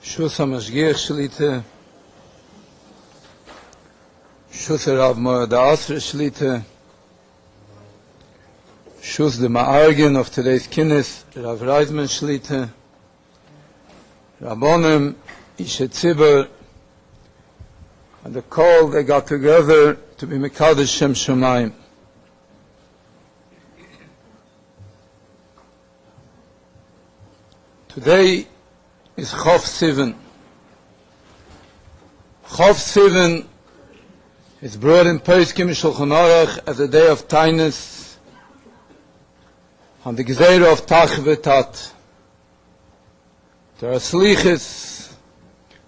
Schuss am Ashgiach Shlite, Schuss Rav Avrohom Schorr, Schuss the Ma'argen of today's Kinnis, Rav Avrohom Schorr, Rabbonim, Ishe Tzibur, and the call they got together to be Mekadosh Shem Shemayim. Today is Chof Sivan. Chof Sivan is brought in Peskim Shulchan Aruch as a day of Tainus on the Gezeira of Tach V'Tat. There are slichis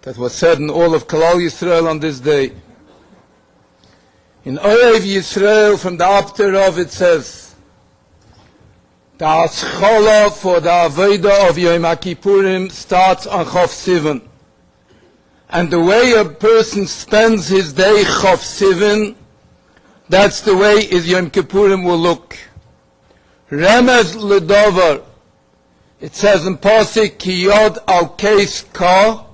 that was said in all of Kalal Yisrael on this day. In Orev Yisrael, from the Apter of it says, the Aschala for the Aveda of Yom HaKippurim starts on Chof Sivan. And the way a person spends his day Chof Sivan, that's the way his Yom Kippurim will look. Remez Ledover, it says in Pasuk, Ki Yod al Keis Ka.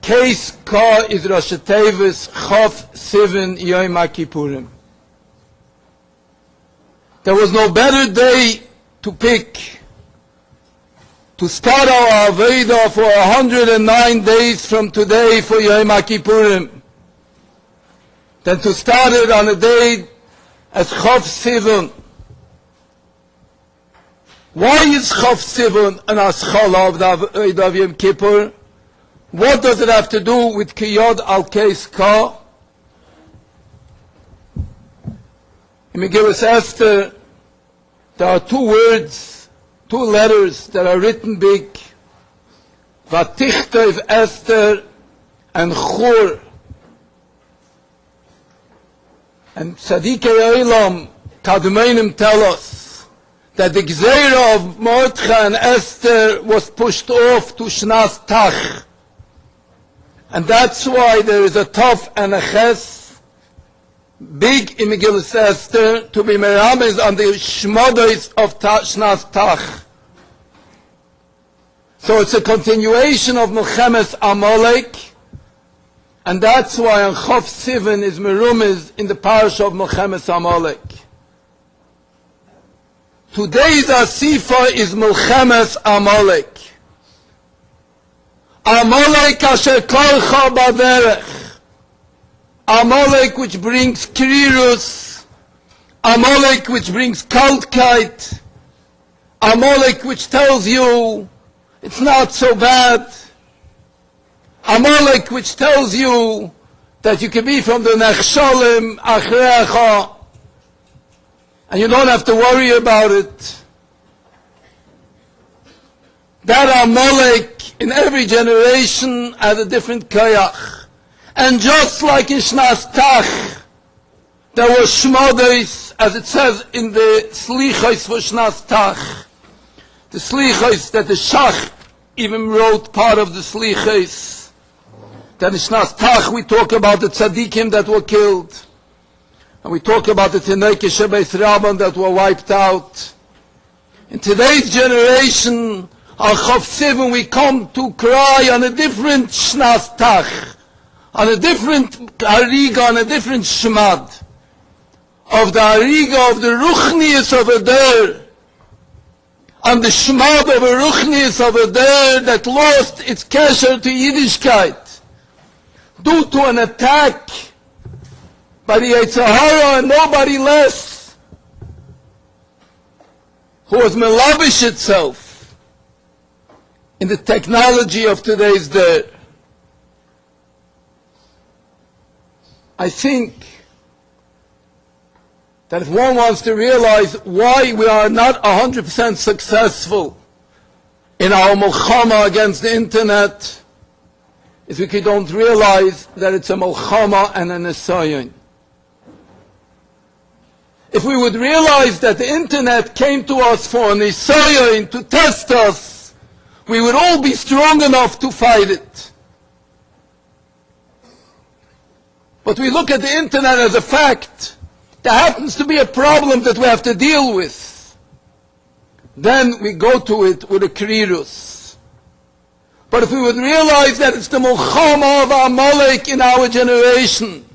Keis Ka is Rosh Tevis Chof Sivan Yom HaKippurim. There was no better day to pick to start our Aveda for 109 days from today for Yom HaKippurim than to start it on a day as Chof Sivan. Why is Chof Sivan an Aschala of the Aveda of Yom Kippur? What does it have to do with Ki Yod al Keis Ka? In Megillas Esther, there are two words, two letters that are written big. Vatichtov Esther and Chur. And Tzadikei Olam, Kadmonim tell us that the Gezeira of Mordechai and Esther was pushed off to Shnas Tach. And that's why there is a Tov and a Ches, big in Megillas Esther, to be merames on the Shmodos of Shnas Tach. So it's a continuation of Milchemes Amalek, and that's why on Chof Sivan is merumes in the parish of Milchemes Amalek. Today's Asifa is Milchemes Amalek. Amalek asher kolcha baderech. Amalek which brings krirus. Amalek which brings kaltkeit. Amalek which tells you it's not so bad. Amalek which tells you that you can be from the Nechshalim Achrecha and you don't have to worry about it. That Amalek in every generation has a different koyach. And just like in Shnas Tach, there were Shmodos, as it says in the Slichos for Shnas Tach, the Slichos that the Shach even wrote part of the Slichos. Then in Shnas Tach we talk about the Tzadikim that were killed. And we talk about the Tenoke Shebeis Rabban that were wiped out. In today's generation, on Chof Sivan, we come to cry on a different Shnas Tach, on a different Hariga, on a different Shmad, of the Hariga of the Ruchnius of a der, on the Shmad of a Ruchnius of a der that lost its kesher to Yiddishkeit, due to an attack by the Yetzer Hara and nobody less, who was melavish itself in the technology of today's day. I think that if one wants to realize why we are not 100% successful in our milchama against the internet, is because we don't realize that it's a milchama and a nisayon. If we would realize that the internet came to us for a nisayon, to test us, we would all be strong enough to fight it. But we look at the internet as a fact. There happens to be a problem that we have to deal with. Then we go to it with a krirus. But if we would realize that it's the Mulchama of Amalek in our generation,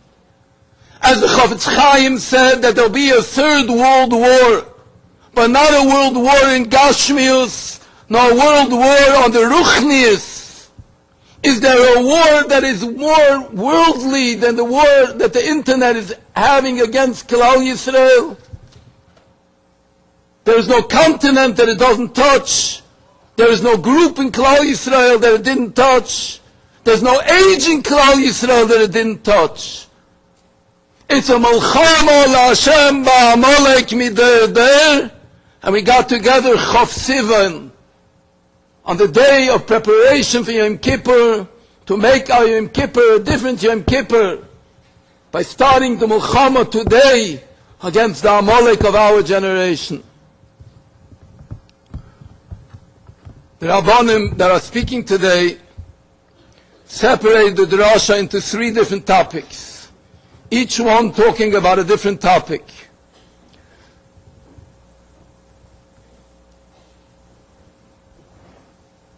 as the Chofetz Chaim said, that there'll be a third world war, but not a world war in Gashmius, nor a world war on the Ruchnius. Is there a war that is more worldly than the war that the internet is having against Klal Yisrael? There is no continent that it doesn't touch. There is no group in Klal Yisrael that it didn't touch. There's no age in Klal Yisrael that it didn't touch. It's a Mulchama LaHashem Ba'amalek Mider, and we got together Chof Sivan on the day of preparation for Yom Kippur, to make our Yom Kippur a different Yom Kippur, by starting the Mulchama today against the Amalek of our generation. The Rabbanim that are speaking today separated the Drasha into 3 different topics, each one talking about a different topic.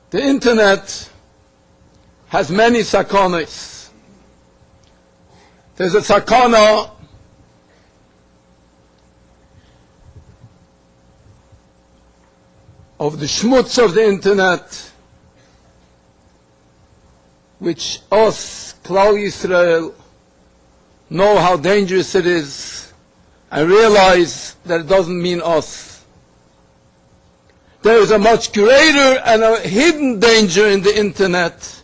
The internet has many sakonas. There's a sakona of the schmutz of the internet, which us, Klal Yisrael, know how dangerous it is, and realize that it doesn't mean us. There is a much greater and a hidden danger in the internet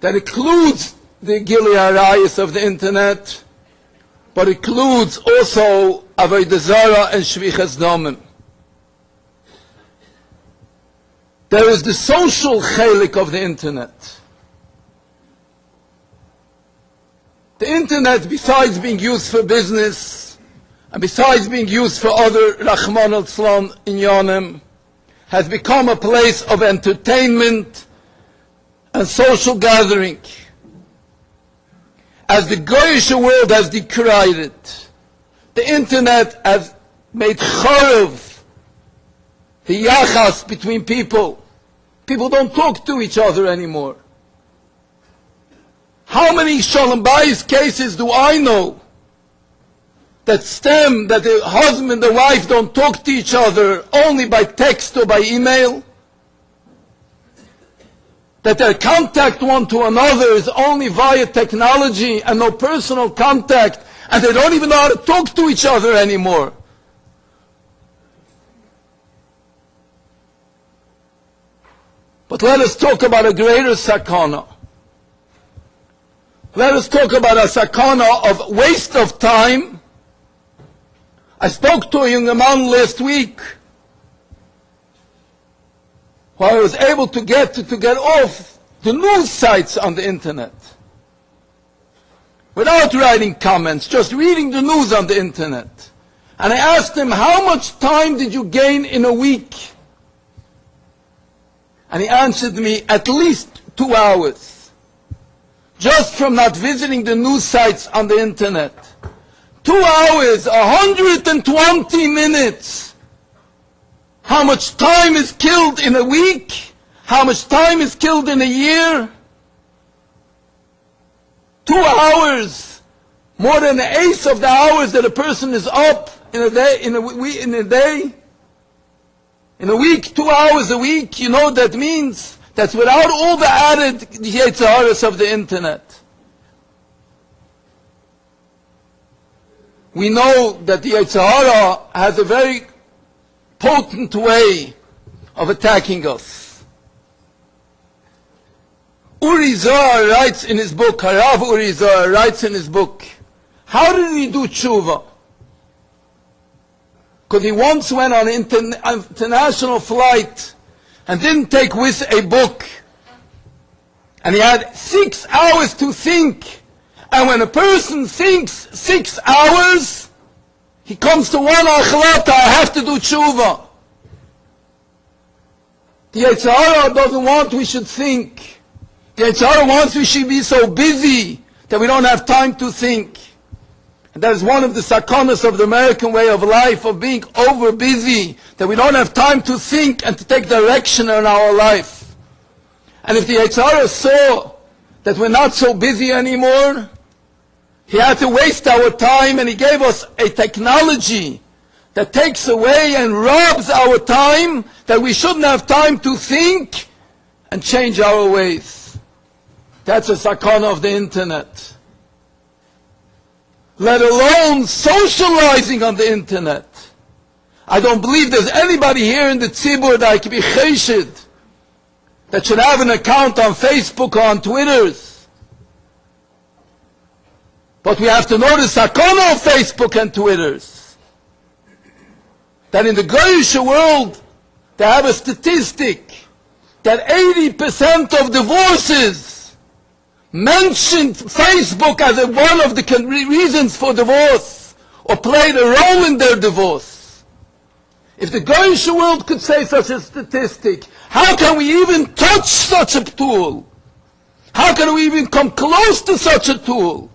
that includes the Gilui Harayos of the internet, but includes also Avodah Zarah and Shvichas Damim. There is the social chelik of the internet. The internet, besides being used for business, and besides being used for other Rahman al-Tzlan inyanim, has become a place of entertainment and social gathering. As the Goyish world has decried it, the internet has made charav the yachas between people. People don't talk to each other anymore. How many Shalom Bayis cases do I know that stem that the husband and the wife don't talk to each other only by text or by email? That their contact one to another is only via technology and no personal contact, and they don't even know how to talk to each other anymore? But let us talk about a greater sakana. Let us talk about a sakana of waste of time. I spoke to a young man last week who I was able to get off the news sites on the internet without writing comments, just reading the news on the internet. And I asked him, how much time did you gain in a week? And he answered me, at least 2 hours. Just from not visiting the news sites on the internet. 2 hours, 120 minutes. How much time is killed in a week? How much time is killed in a year? 2 hours, more than the eighth of the hours that a person is up in a day, in a day. In a week, 2 hours a week, you know what that means? That's without all the added yetzaharas of the internet. We know that the yetzahara has a very potent way of attacking us. Uri Zohar writes in his book, Rav Uri Zohar writes in his book, how did he do tshuva? Because he once went on an international flight and didn't take with a book. And he had 6 hours to think. And when a person thinks 6 hours, he comes to one achlata, I have to do tshuva. The Yetzirah doesn't want we should think. The Yetzirah wants we should be so busy that we don't have time to think. And that is one of the sakonas of the American way of life, of being over busy, that we don't have time to think and to take direction in our life. And if the Yetzer Hara saw that we're not so busy anymore, he had to waste our time, and he gave us a technology that takes away and robs our time, that we shouldn't have time to think and change our ways. That's a sakana of the internet. Let alone socializing on the internet. I don't believe there's anybody here in the tzibur that I can be cheshid that should have an account on Facebook or on Twitters. But we have to know the sakana of Facebook and Twitters. That in the Goyish world, they have a statistic that 80% of divorces mentioned Facebook as one of the reasons for divorce, or played a role in their divorce. If the Goyish world could say such a statistic, how can we even touch such a tool? How can we even come close to such a tool?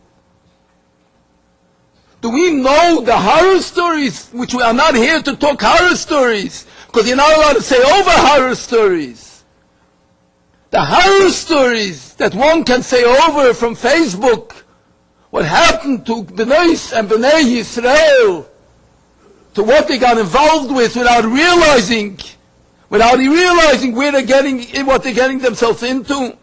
Do we know the horror stories, which we are not here to talk horror stories, because you're not allowed to say over horror stories. The horror stories that one can say over from Facebook, what happened to Bnei and Bnei Yisrael, to what they got involved with without realizing where they're getting, what they're getting themselves into.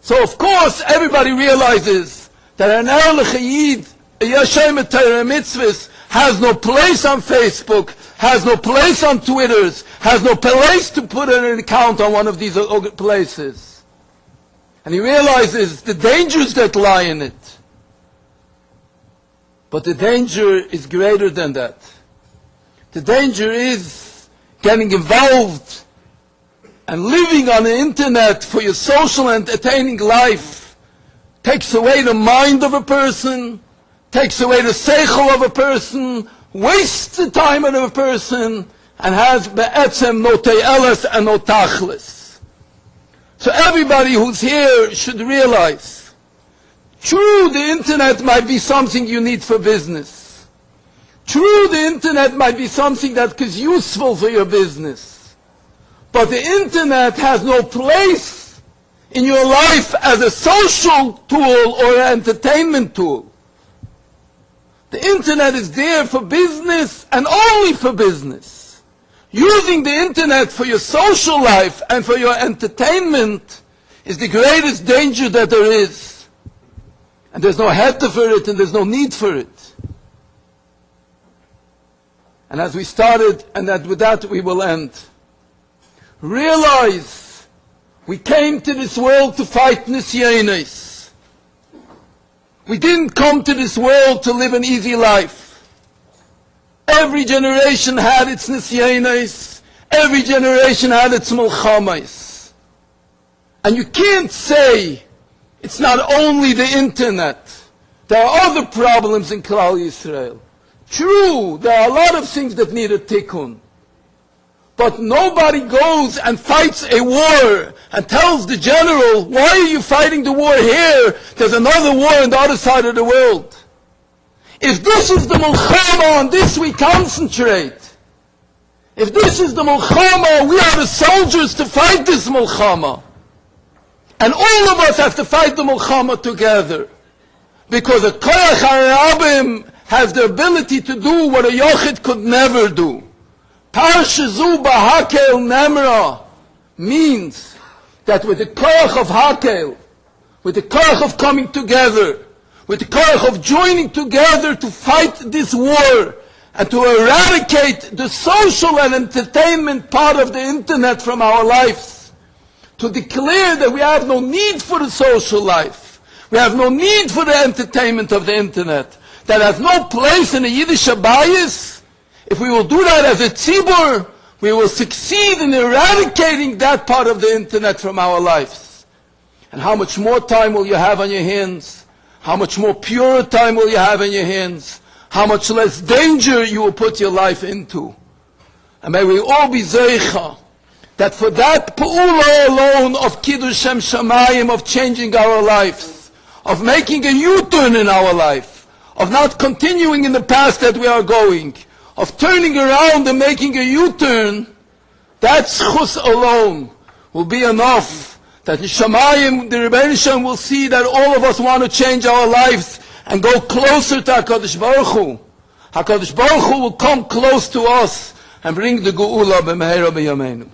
So of course everybody realizes that an Erlich Yid, a Yashem Torah Mitzvahs, has no place on Facebook, has no place on Twitters, has no place to put an account on one of these places. And he realizes the dangers that lie in it. But the danger is greater than that. The danger is getting involved and living on the internet for your social entertaining life. Takes away the mind of a person, takes away the seichel of a person, wastes the time of a person, and has be'etzem no te'eles and no tachlis. So everybody who's here should realize, true, the internet might be something you need for business. True, the internet might be something that is useful for your business. But the internet has no place in your life as a social tool or an entertainment tool. The internet is there for business and only for business. Using the internet for your social life and for your entertainment is the greatest danger that there is. And there's no head for it and there's no need for it. And as we started, and that with that we will end, realize we came to this world to fight nisyanis. We didn't come to this world to live an easy life. Every generation had its nisyanis. Every generation had its mulchamais. And you can't say it's not only the internet. There are other problems in Klal Yisrael. True, there are a lot of things that need a tikkun. But nobody goes and fights a war and tells the general, why are you fighting the war here? There's another war on the other side of the world. If this is the mulchama, on this we concentrate. If this is the mulchama, we are the soldiers to fight this mulchama. And all of us have to fight the mulchama together. Because a koyach harabim has the ability to do what a yochid could never do. Parshazu b'hakel nemra means that with the koyach of hakel, with the koyach of coming together, with the koyach of joining together to fight this war and to eradicate the social and entertainment part of the internet from our lives, to declare that we have no need for the social life, we have no need for the entertainment of the internet, that has no place in the Yiddish bias. If we will do that as a tzibur, we will succeed in eradicating that part of the internet from our lives. And how much more time will you have on your hands? How much more pure time will you have in your hands? How much less danger you will put your life into? And may we all be zeicha, that for that pa'ula alone of Kiddush Shem Shamayim, of changing our lives, of making a U-turn in our life, of not continuing in the path that we are going, of turning around and making a U-turn, that schus alone will be enough that in Shamayim, the Rebbeinu Shem will see that all of us want to change our lives and go closer to HaKadosh Baruch Hu. HaKadosh Baruch Hu will come close to us and bring the Geula b'meheira b'yameinu.